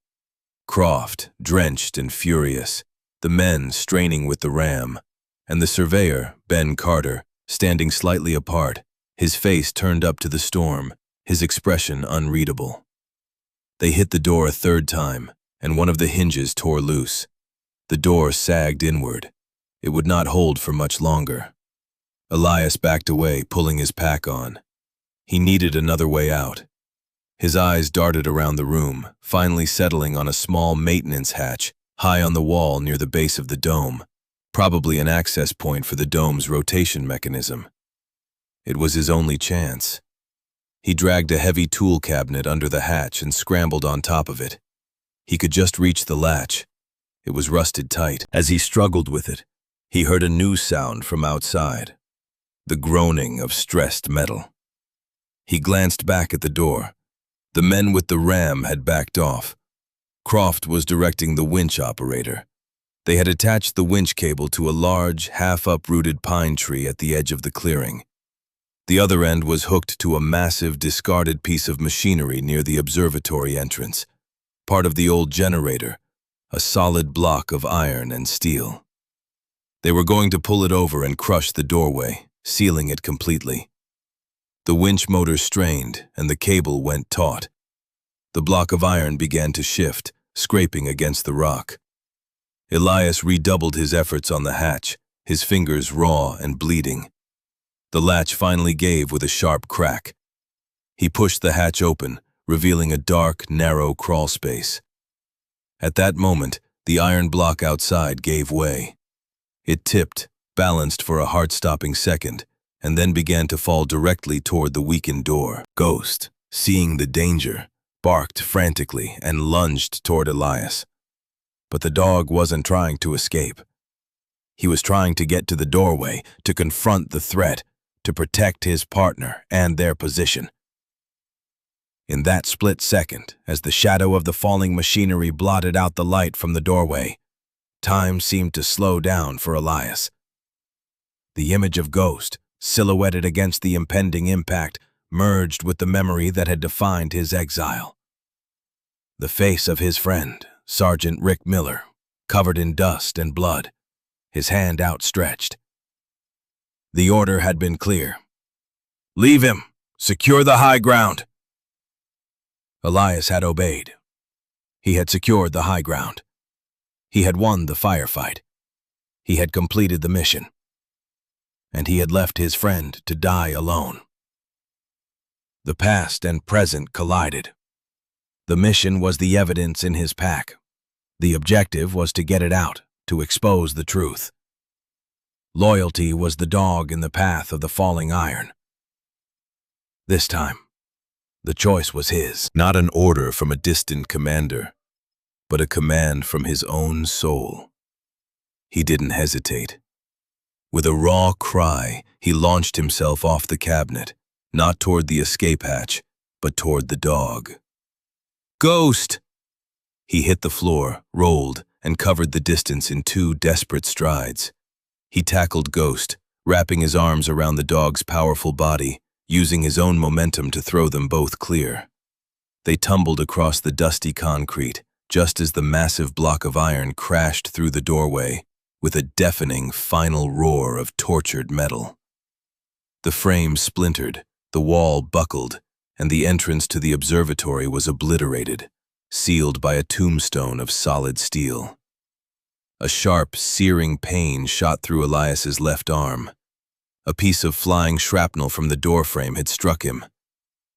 Croft, drenched and furious, the men straining with the ram, and the surveyor, Ben Carter, standing slightly apart, his face turned up to the storm, his expression unreadable. They hit the door a 3rd time, and one of the hinges tore loose. The door sagged inward. It would not hold for much longer. Elias backed away, pulling his pack on. He needed another way out. His eyes darted around the room, finally settling on a small maintenance hatch high on the wall near the base of the dome, probably an access point for the dome's rotation mechanism. It was his only chance. He dragged a heavy tool cabinet under the hatch and scrambled on top of it. He could just reach the latch, It was rusted tight. As he struggled with it, he heard a new sound from outside, the groaning of stressed metal. He glanced back at the door. The men with the ram had backed off. Croft was directing the winch operator. They had attached the winch cable to a large, half-uprooted pine tree at the edge of the clearing. The other end was hooked to a massive, discarded piece of machinery near the observatory entrance, part of the old generator, a solid block of iron and steel. They were going to pull it over and crush the doorway, sealing it completely. The winch motor strained, and the cable went taut. The block of iron began to shift, scraping against the rock. Elias redoubled his efforts on the hatch, his fingers raw and bleeding. The latch finally gave with a sharp crack. He pushed the hatch open, revealing a dark, narrow crawl space. At that moment, the iron block outside gave way. It tipped, balanced for a heart-stopping second, and then began to fall directly toward the weakened door. Ghost, seeing the danger, barked frantically and lunged toward Elias. But the dog wasn't trying to escape. He was trying to get to the doorway, to confront the threat, to protect his partner and their position. In that split second, as the shadow of the falling machinery blotted out the light from the doorway, time seemed to slow down for Elias. The image of Ghost, silhouetted against the impending impact, merged with the memory that had defined his exile. The face of his friend, Sergeant Rick Miller, covered in dust and blood, his hand outstretched. The order had been clear. "Leave him! Secure the high ground!" Elias had obeyed. He had secured the high ground. He had won the firefight. He had completed the mission. And he had left his friend to die alone. The past and present collided. The mission was the evidence in his pack. The objective was to get it out, to expose the truth. Loyalty was the dog in the path of the falling iron. This time, the choice was his. Not an order from a distant commander, but a command from his own soul. He didn't hesitate. With a raw cry, he launched himself off the cabinet, not toward the escape hatch, but toward the dog. "Ghost!" He hit the floor, rolled, and covered the distance in 2 desperate strides. He tackled Ghost, wrapping his arms around the dog's powerful body, using his own momentum to throw them both clear. They tumbled across the dusty concrete, just as the massive block of iron crashed through the doorway, with a deafening final roar of tortured metal. The frame splintered, the wall buckled, and the entrance to the observatory was obliterated, sealed by a tombstone of solid steel. A sharp, searing pain shot through Elias's left arm. A piece of flying shrapnel from the doorframe had struck him.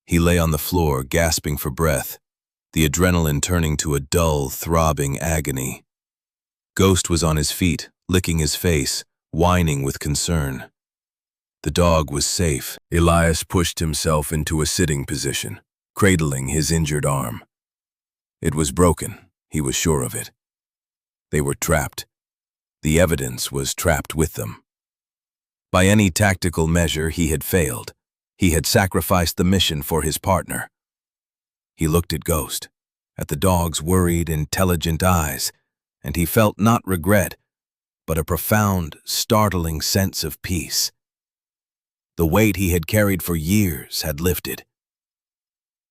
He lay on the floor, gasping for breath, the adrenaline turning to a dull, throbbing agony. Ghost was on his feet, licking his face, whining with concern. The dog was safe. Elias pushed himself into a sitting position, cradling his injured arm. It was broken, he was sure of it. They were trapped. The evidence was trapped with them. By any tactical measure, he had failed. He had sacrificed the mission for his partner. He looked at Ghost, at the dog's worried, intelligent eyes, and he felt not regret, but a profound, startling sense of peace. The weight he had carried for years had lifted.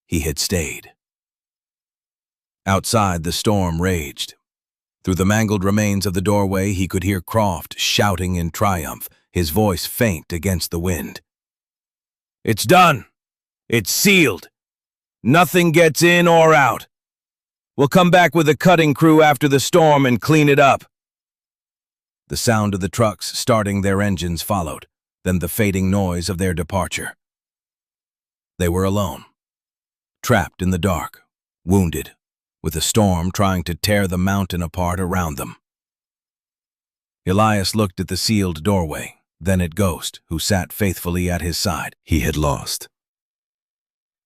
He had stayed. Outside, the storm raged. Through the mangled remains of the doorway, he could hear Croft shouting in triumph, his voice faint against the wind. "It's done! It's sealed! Nothing gets in or out! We'll come back with a cutting crew after the storm and clean it up." The sound of the trucks starting their engines followed, then the fading noise of their departure. They were alone, trapped in the dark, wounded, with a storm trying to tear the mountain apart around them. Elias looked at the sealed doorway, then at Ghost, who sat faithfully at his side. He had lost.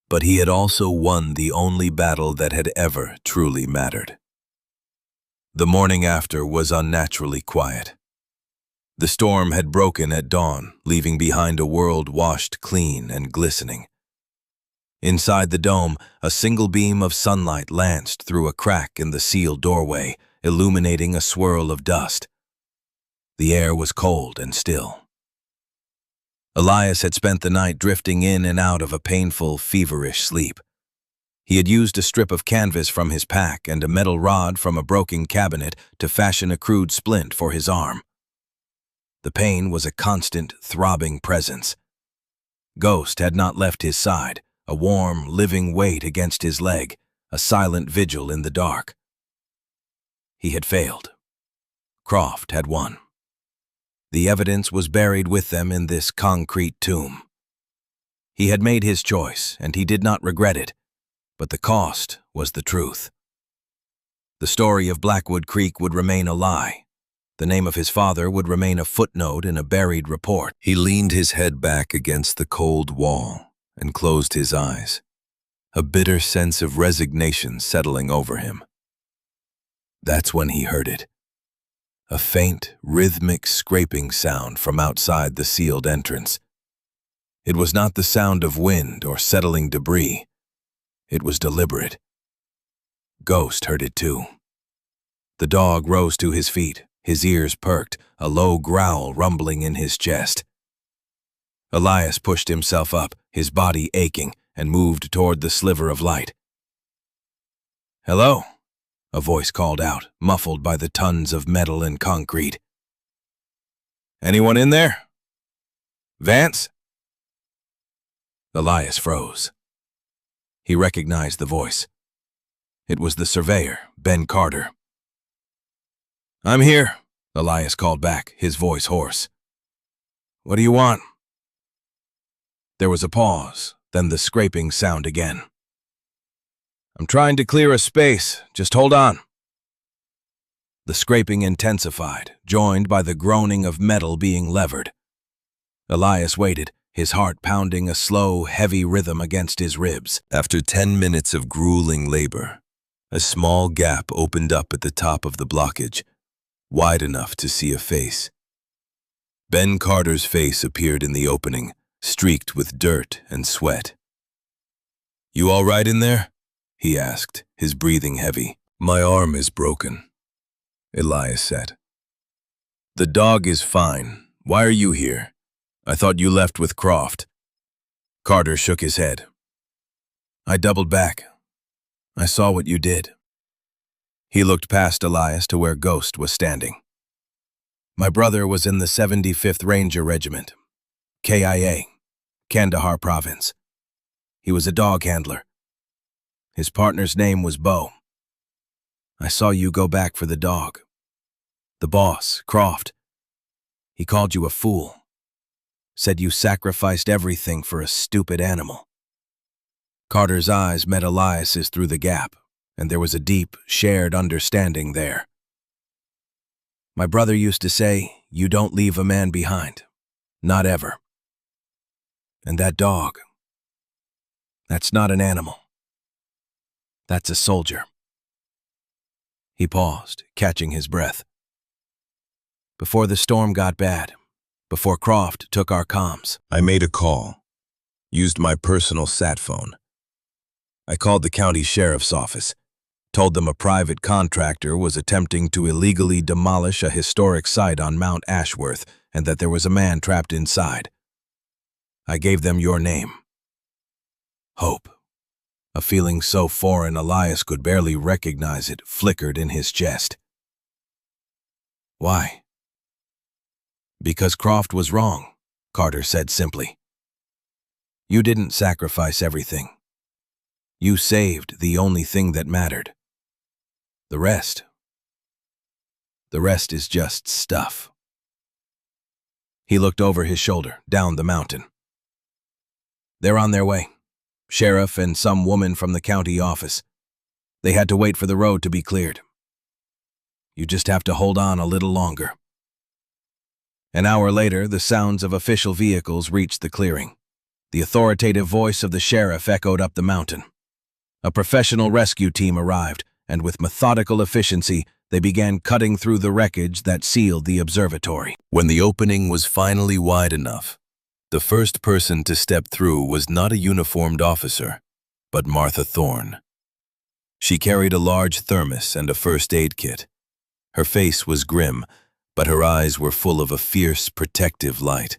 But he had also won the only battle that had ever truly mattered. The morning after was unnaturally quiet. The storm had broken at dawn, leaving behind a world washed clean and glistening. Inside the dome, a single beam of sunlight lanced through a crack in the sealed doorway, illuminating a swirl of dust. The air was cold and still. Elias had spent the night drifting in and out of a painful, feverish sleep. He had used a strip of canvas from his pack and a metal rod from a broken cabinet to fashion a crude splint for his arm. The pain was a constant, throbbing presence. Ghost had not left his side, a warm, living weight against his leg, a silent vigil in the dark. He had failed. Croft had won. The evidence was buried with them in this concrete tomb. He had made his choice, and he did not regret it, but the cost was the truth. The story of Blackwood Creek would remain a lie. The name of his father would remain a footnote in a buried report. He leaned his head back against the cold wall and closed his eyes, a bitter sense of resignation settling over him. That's when he heard it. A faint, rhythmic scraping sound from outside the sealed entrance. It was not the sound of wind or settling debris. It was deliberate. Ghost heard it too. The dog rose to his feet, his ears perked, a low growl rumbling in his chest. Elias pushed himself up, his body aching, and moved toward the sliver of light. "Hello?" a voice called out, muffled by the tons of metal and concrete. "Anyone in there? Vance?" Elias froze. He recognized the voice. It was the surveyor, Ben Carter. "I'm here," Elias called back, his voice hoarse. "What do you want?" There was a pause, then the scraping sound again. "I'm trying to clear a space. Just hold on." The scraping intensified, joined by the groaning of metal being levered. Elias waited, his heart pounding a slow, heavy rhythm against his ribs. After 10 minutes of grueling labor, a small gap opened up at the top of the blockage, wide enough to see a face. Ben Carter's face appeared in the opening, streaked with dirt and sweat. "You all right in there?" he asked, his breathing heavy. "My arm is broken," Elias said. "The dog is fine. Why are you here? I thought you left with Croft." Carter shook his head. "I doubled back. I saw what you did." He looked past Elias to where Ghost was standing. "My brother was in the 75th Ranger Regiment, KIA, Kandahar Province. He was a dog handler. His partner's name was Bo. I saw you go back for the dog. The boss, Croft, he called you a fool. Said you sacrificed everything for a stupid animal." Carter's eyes met Elias's through the gap, and there was a deep, shared understanding there. "My brother used to say, you don't leave a man behind. Not ever. And that dog, that's not an animal. That's a soldier." He paused, catching his breath. "Before the storm got bad, before Croft took our comms, I made a call, used my personal sat phone. I called the county sheriff's office, told them a private contractor was attempting to illegally demolish a historic site on Mount Ashworth and that there was a man trapped inside. I gave them your name. Hope." A feeling so foreign Elias could barely recognize it flickered in his chest. "Why?" "Because Croft was wrong," Carter said simply. "You didn't sacrifice everything. You saved the only thing that mattered. The rest is just stuff." He looked over his shoulder, down the mountain. "They're on their way. Sheriff and some woman from the county office. They had to wait for the road to be cleared. You just have to hold on a little longer." An hour later, the sounds of official vehicles reached the clearing. The authoritative voice of the sheriff echoed up the mountain. A professional rescue team arrived, and with methodical efficiency, they began cutting through the wreckage that sealed the observatory. When the opening was finally wide enough, the first person to step through was not a uniformed officer, but Martha Thorne. She carried a large thermos and a first aid kit. Her face was grim, but her eyes were full of a fierce, protective light.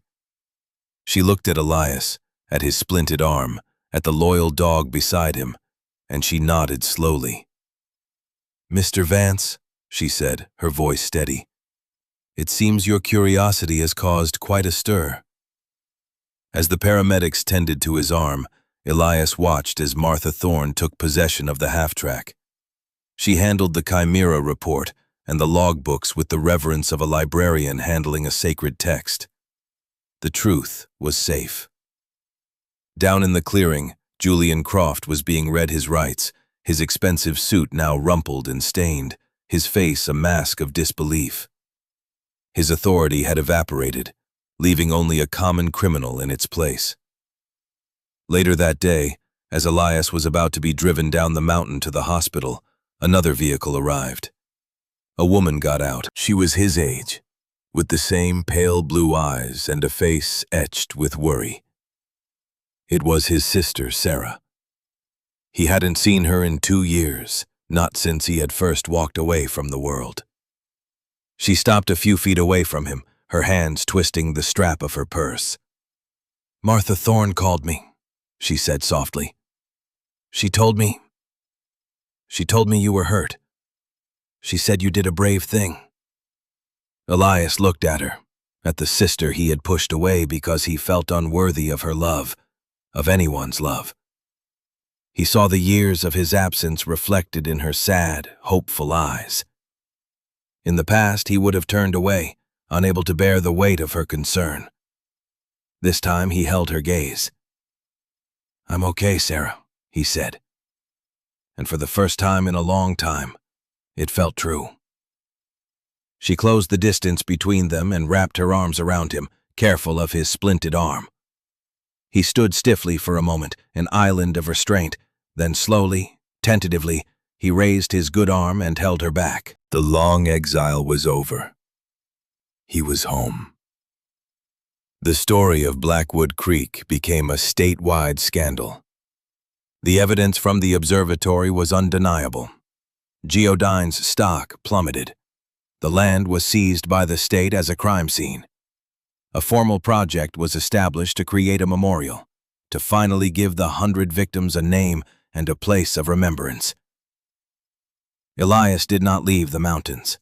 She looked at Elias, at his splinted arm, at the loyal dog beside him, and she nodded slowly. "Mr. Vance," she said, her voice steady, "it seems your curiosity has caused quite a stir." As the paramedics tended to his arm, Elias watched as Martha Thorne took possession of the half-track. She handled the Chimera report and the logbooks with the reverence of a librarian handling a sacred text. The truth was safe. Down in the clearing, Julian Croft was being read his rights, his expensive suit now rumpled and stained, his face a mask of disbelief. His authority had evaporated, leaving only a common criminal in its place. Later that day, as Elias was about to be driven down the mountain to the hospital, another vehicle arrived. A woman got out. She was his age, with the same pale blue eyes and a face etched with worry. It was his sister, Sarah. He hadn't seen her in 2 years, not since he had first walked away from the world. She stopped a few feet away from him, her hands twisting the strap of her purse. "Martha Thorne called me," she said softly. She told me you were hurt. She said you did a brave thing." Elias looked at her, at the sister he had pushed away because he felt unworthy of her love, of anyone's love. He saw the years of his absence reflected in her sad, hopeful eyes. In the past, he would have turned away, unable to bear the weight of her concern. This time, he held her gaze. "I'm okay, Sarah," he said. And for the first time in a long time, it felt true. She closed the distance between them and wrapped her arms around him, careful of his splinted arm. He stood stiffly for a moment, an island of restraint, then slowly, tentatively, he raised his good arm and held her back. The long exile was over. He was home. The story of Blackwood Creek became a statewide scandal. The evidence from the observatory was undeniable. Geodyne's stock plummeted. The land was seized by the state as a crime scene. A formal project was established to create a memorial, to finally give the 100 victims a name and a place of remembrance. Elias did not leave the mountains.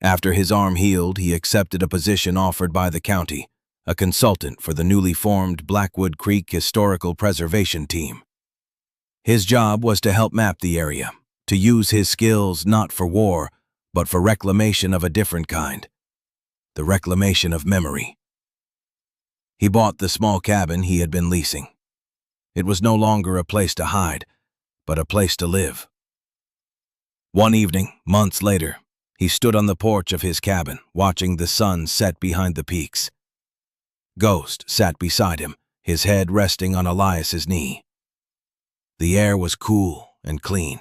After his arm healed, he accepted a position offered by the county, a consultant for the newly formed Blackwood Creek Historical Preservation Team. His job was to help map the area, to use his skills not for war, but for reclamation of a different kind, the reclamation of memory. He bought the small cabin he had been leasing. It was no longer a place to hide, but a place to live. One evening, months later, he stood on the porch of his cabin, watching the sun set behind the peaks. Ghost sat beside him, his head resting on Elias's knee. The air was cool and clean.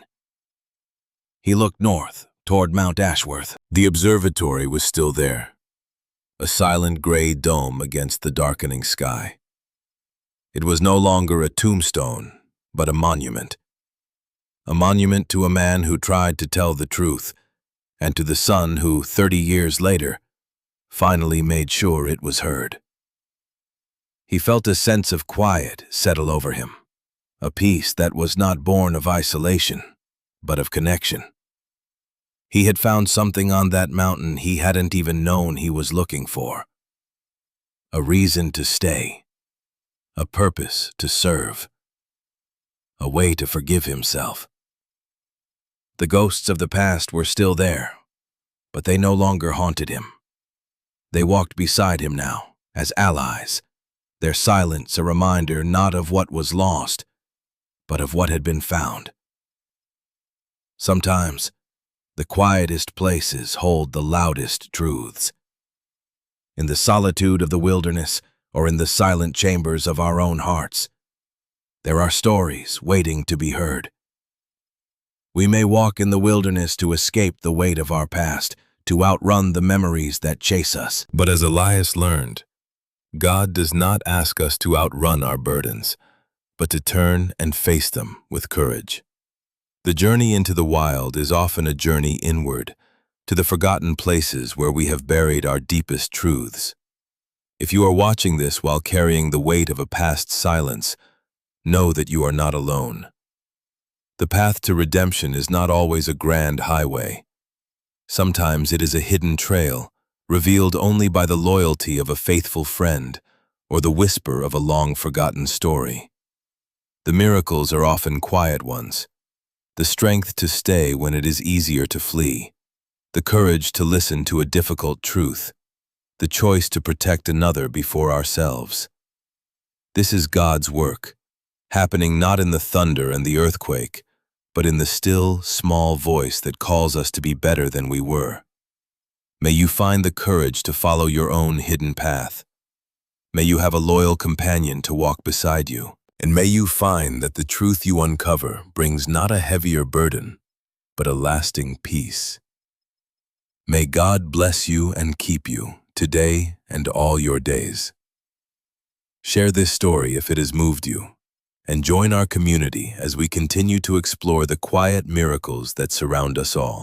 He looked north, toward Mount Ashworth. The observatory was still there, a silent gray dome against the darkening sky. It was no longer a tombstone, but a monument. A monument to a man who tried to tell the truth, and to the son who, 30 years later, finally made sure it was heard. He felt a sense of quiet settle over him, a peace that was not born of isolation, but of connection. He had found something on that mountain he hadn't even known he was looking for. A reason to stay, a purpose to serve, a way to forgive himself. The ghosts of the past were still there, but they no longer haunted him. They walked beside him now, as allies, their silence a reminder not of what was lost, but of what had been found. Sometimes, the quietest places hold the loudest truths. In the solitude of the wilderness, or in the silent chambers of our own hearts, there are stories waiting to be heard. We may walk in the wilderness to escape the weight of our past, to outrun the memories that chase us. But as Elias learned, God does not ask us to outrun our burdens, but to turn and face them with courage. The journey into the wild is often a journey inward, to the forgotten places where we have buried our deepest truths. If you are watching this while carrying the weight of a past silence, know that you are not alone. The path to redemption is not always a grand highway. Sometimes it is a hidden trail, revealed only by the loyalty of a faithful friend or the whisper of a long-forgotten story. The miracles are often quiet ones, the strength to stay when it is easier to flee, the courage to listen to a difficult truth, the choice to protect another before ourselves. This is God's work, happening not in the thunder and the earthquake, but in the still, small voice that calls us to be better than we were. May you find the courage to follow your own hidden path. May you have a loyal companion to walk beside you. And may you find that the truth you uncover brings not a heavier burden, but a lasting peace. May God bless you and keep you today and all your days. Share this story if it has moved you, and join our community as we continue to explore the quiet miracles that surround us all.